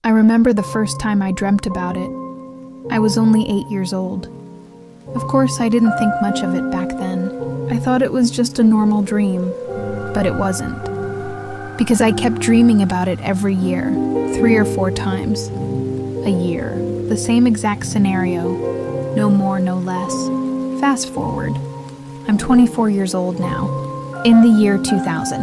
I remember the first time I dreamt about it. I was only 8 years old. Of course, I didn't think much of it back then. I thought it was just a normal dream, but it wasn't. Because I kept dreaming about it every year, 3 or 4 times a year. The same exact scenario, no more, no less. Fast forward. I'm 24 years old now, in the year 2000.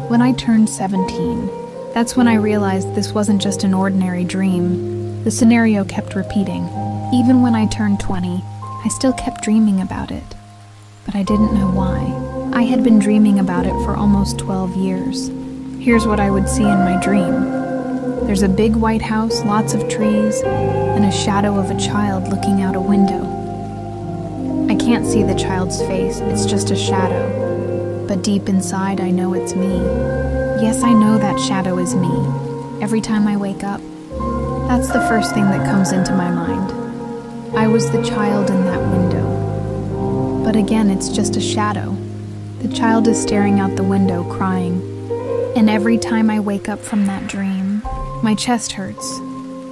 When I turned 17, that's when I realized this wasn't just an ordinary dream. The scenario kept repeating. Even when I turned 20, I still kept dreaming about it. But I didn't know why. I had been dreaming about it for almost 12 years. Here's what I would see in my dream. There's a big white house, lots of trees, and a shadow of a child looking out a window. I can't see the child's face, it's just a shadow. But deep inside, I know it's me. Yes, I know that shadow is me. Every time I wake up, that's the first thing that comes into my mind. I was the child in that window. But again, it's just a shadow. The child is staring out the window, crying. And every time I wake up from that dream, my chest hurts.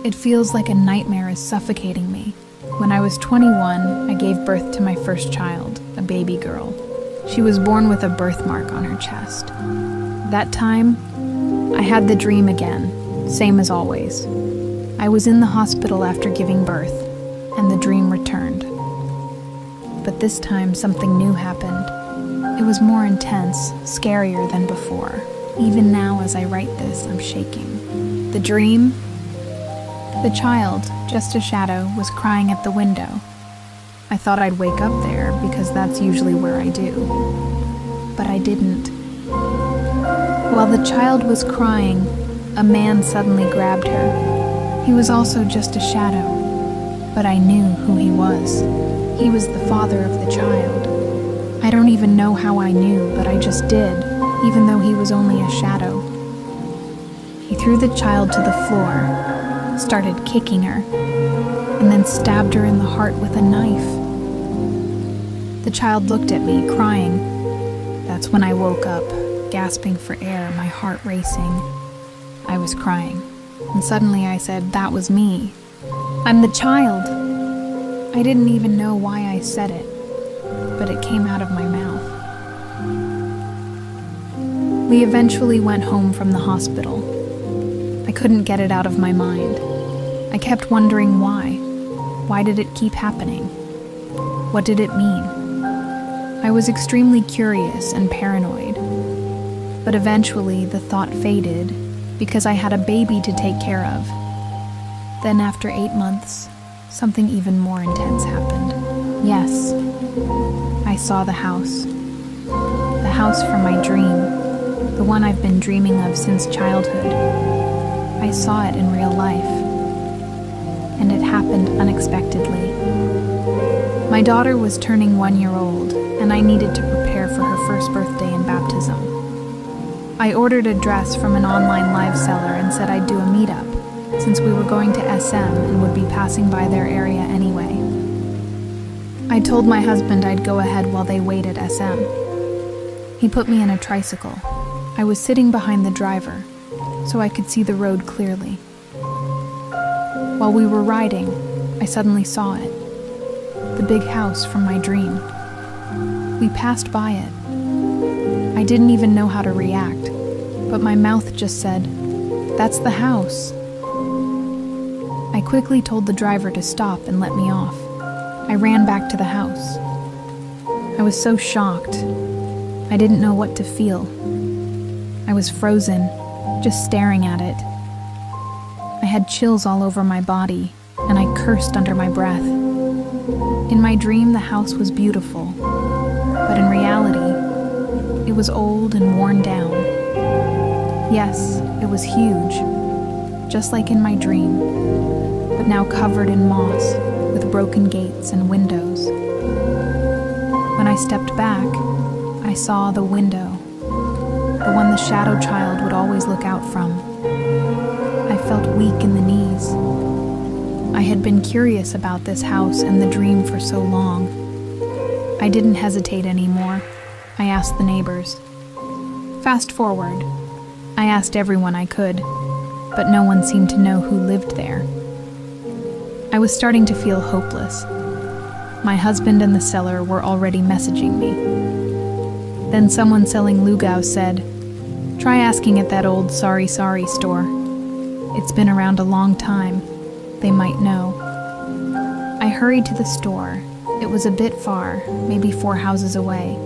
It feels like a nightmare is suffocating me. When I was 21, I gave birth to my first child, a baby girl. She was born with a birthmark on her chest. That time, I had the dream again, same as always. I was in the hospital after giving birth, and the dream returned. But this time, something new happened. It was more intense, scarier than before. Even now, as I write this, I'm shaking. The dream? The child, just a shadow, was crying at the window. I thought I'd wake up there because that's usually where I do. But I didn't. While the child was crying, a man suddenly grabbed her. He was also just a shadow, but I knew who he was. He was the father of the child. I don't even know how I knew, but I just did, even though he was only a shadow. He threw the child to the floor, started kicking her, and then stabbed her in the heart with a knife. The child looked at me, crying. That's when I woke up, gasping for air, my heart racing. I was crying, and suddenly I said, "That was me. I'm the child." I didn't even know why I said it, but it came out of my mouth. We eventually went home from the hospital. I couldn't get it out of my mind. I kept wondering why. Why did it keep happening? What did it mean? I was extremely curious and paranoid, but eventually the thought faded because I had a baby to take care of. Then after 8 months, something even more intense happened. Yes, I saw the house. The house from my dream, the one I've been dreaming of since childhood. I saw it in real life, and it happened unexpectedly. My daughter was turning 1 year old, and I needed to prepare for her first birthday and baptism. I ordered a dress from an online live seller and said I'd do a meetup, since we were going to SM and would be passing by their area anyway. I told my husband I'd go ahead while they wait at SM. He put me in a tricycle. I was sitting behind the driver, so I could see the road clearly. While we were riding, I suddenly saw it. The big house from my dream. We passed by it. I didn't even know how to react, but my mouth just said, "That's the house." I quickly told the driver to stop and let me off. I ran back to the house. I was so shocked. I didn't know what to feel. I was frozen, just staring at it. I had chills all over my body, and I cursed under my breath. In my dream, the house was beautiful, but in reality, it was old and worn down. Yes, it was huge, just like in my dream, but now covered in moss, with broken gates and windows. When I stepped back, I saw the window, the one the shadow child would always look out from. I felt weak in the knees. I had been curious about this house and the dream for so long. I didn't hesitate anymore. I asked the neighbors. Fast forward. I asked everyone I could. but no one seemed to know who lived there. I was starting to feel hopeless. My husband and the seller were already messaging me. Then someone selling lugao said, "Try asking at that old Sorry Sorry store. It's been around a long time. They might know." I hurried to the store. It was a bit far, maybe 4 houses away.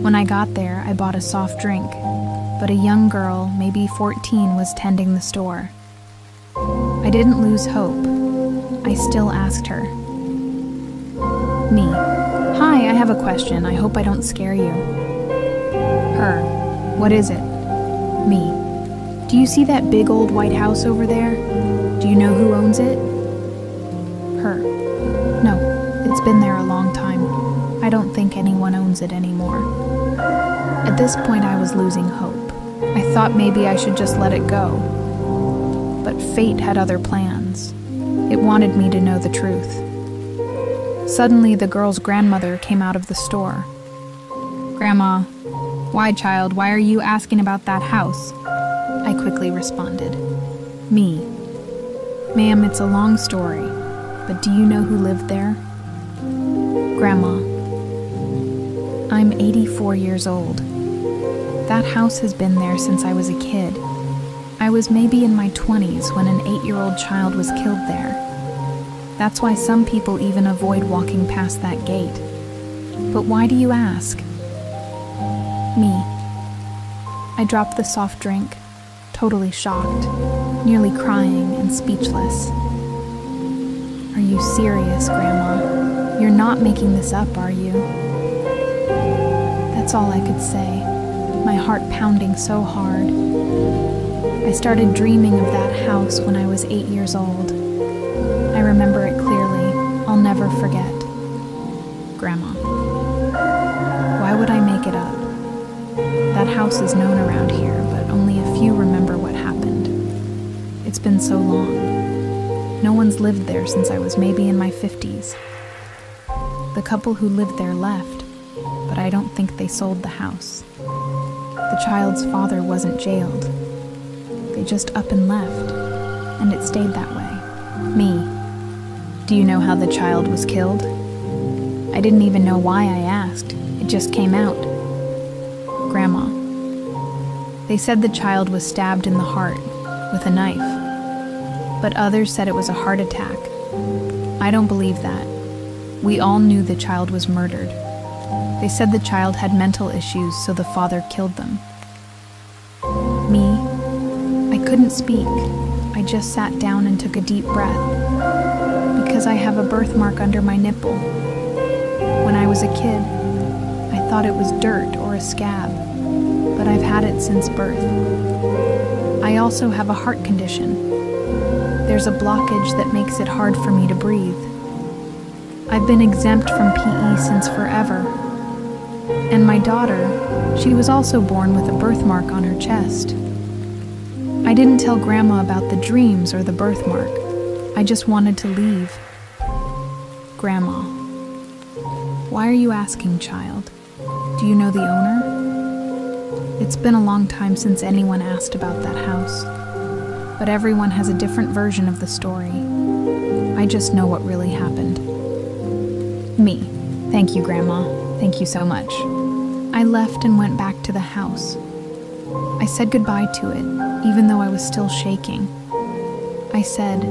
When I got there, I bought a soft drink, but a young girl, maybe 14, was tending the store. I didn't lose hope. I still asked her. Me. "Hi, I have a question. I hope I don't scare you." Her. "What is it?" Me. "Do you see that big old white house over there? Do you know who owns it?" Her. "No, it's been there a long time. I don't think anyone owns it anymore." At this point, I was losing hope. I thought maybe I should just let it go. But fate had other plans. It wanted me to know the truth. Suddenly, the girl's grandmother came out of the store. "Grandma, why, child, why are you asking about that house?" I quickly responded. Me. "Ma'am, it's a long story, but do you know who lived there?" Grandma. "I'm 84 years old. That house has been there since I was a kid. I was maybe in my 20s when an 8-year-old child was killed there. That's why some people even avoid walking past that gate. But why do you ask?" Me. I dropped the soft drink, totally shocked, nearly crying and speechless. "Are you serious, Grandma? You're not making this up, are you?" That's all I could say, my heart pounding so hard. I started dreaming of that house when I was 8 years old. I remember it clearly. I'll never forget. Grandma. "Why would I make it up? That house is known around here, but only a few remember what happened. It's been so long. No one's lived there since I was maybe in my 50s. The couple who lived there left, but I don't think they sold the house. The child's father wasn't jailed. They just up and left, and it stayed that way." Me. "Do you know how the child was killed?" I didn't even know why I asked. It just came out. Grandma. "They said the child was stabbed in the heart with a knife, but others said it was a heart attack. I don't believe that. We all knew the child was murdered. They said the child had mental issues, so the father killed them." Me. I couldn't speak. I just sat down and took a deep breath. "Because I have a birthmark under my nipple. When I was a kid, I thought it was dirt or a scab, but I've had it since birth. I also have a heart condition. There's a blockage that makes it hard for me to breathe. I've been exempt from PE since forever. And my daughter, she was also born with a birthmark on her chest. I didn't tell Grandma about the dreams or the birthmark. I just wanted to leave." Grandma. "Why are you asking, child? Do you know the owner?" It's been a long time since anyone asked about that house, but everyone has a different version of the story. I just know what really happened. Me. "Thank you, Grandma. Thank you so much." I left and went back to the house. I said goodbye to it, even though I was still shaking. I said,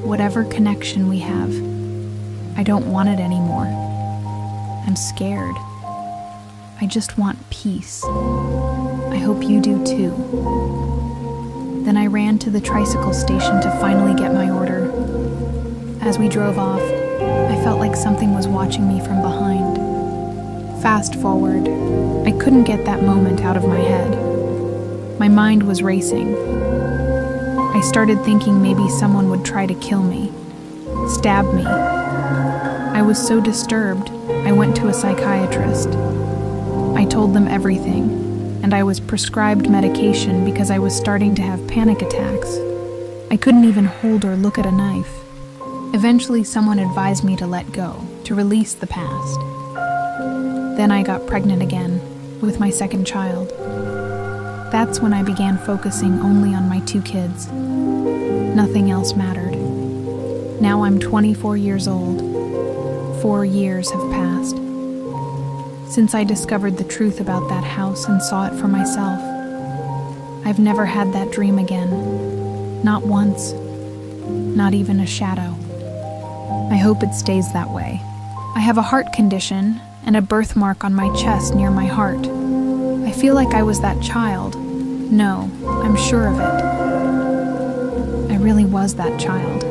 "Whatever connection we have, I don't want it anymore. I'm scared. I just want peace. I hope you do too." Then I ran to the tricycle station to finally get my order. As we drove off, I felt like something was watching me from behind. Fast forward, I couldn't get that moment out of my head. My mind was racing. I started thinking maybe someone would try to kill me, stab me. I was so disturbed, I went to a psychiatrist. I told them everything, and I was prescribed medication because I was starting to have panic attacks. I couldn't even hold or look at a knife. Eventually, someone advised me to let go, to release the past. Then I got pregnant again, with my second child. That's when I began focusing only on my 2 kids. Nothing else mattered. Now I'm 24 years old. 4 years have passed. Since I discovered the truth about that house and saw it for myself, I've never had that dream again. Not once. Not even a shadow. I hope it stays that way. I have a heart condition and a birthmark on my chest near my heart. I feel like I was that child. No, I'm sure of it. I really was that child.